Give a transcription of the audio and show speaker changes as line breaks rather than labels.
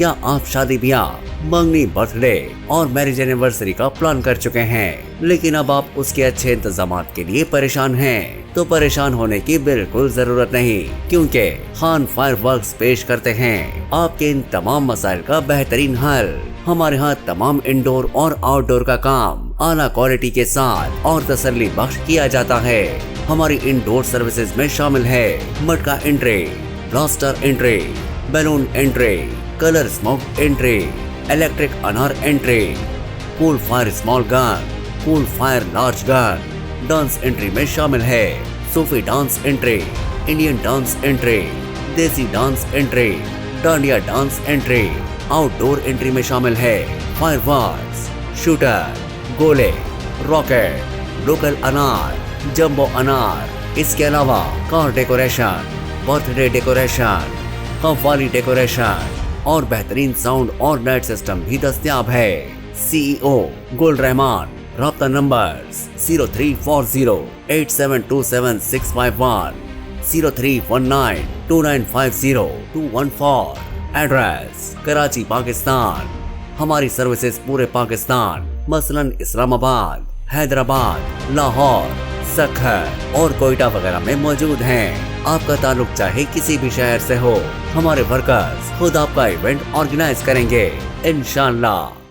क्या आप शादी ब्याह, मंगनी, बर्थडे और मैरिज एनिवर्सरी का प्लान कर चुके हैं, लेकिन अब आप उसके अच्छे इंतजामात के लिए परेशान हैं? तो परेशान होने की बिल्कुल जरूरत नहीं, क्योंकि खान फायरवर्क्स पेश करते हैं आपके इन तमाम मसाइल का बेहतरीन हल। हमारे यहाँ तमाम इंडोर और आउटडोर का काम आला क्वालिटी के साथ और तसल्ली बख्श किया जाता है। हमारी इंडोर सर्विसेज में शामिल है मटका entry, blaster entry, balloon entry, colour smoke entry, electric अनार entry, cool fire small gun, cool fire large gun. Dance entry में शामिल है Sufi dance entry, Indian dance entry, desi dance entry, dandiya dance entry. Outdoor entry में शामिल है fireworks, shooter, गोले, rocket, local अनार, jumbo अनार। इसके अलावा car decoration, birthday decoration, qawwali decoration और बेहतरीन साउंड और लाइट सिस्टम भी दस्तयाब है। CEO गुल रहमान। राब्ता नंबर 0340872761, 03192950 एड्रेस कराची, पाकिस्तान। हमारी सर्विसेज पूरे पाकिस्तान मसलन इस्लामाबाद, हैदराबाद, लाहौर, सक्खर और कोयटा वगैरह में मौजूद हैं। आपका ताल्लुक चाहे किसी भी शहर से हो, हमारे वर्कर्स खुद आपका इवेंट ऑर्गेनाइज करेंगे इंशाअल्लाह।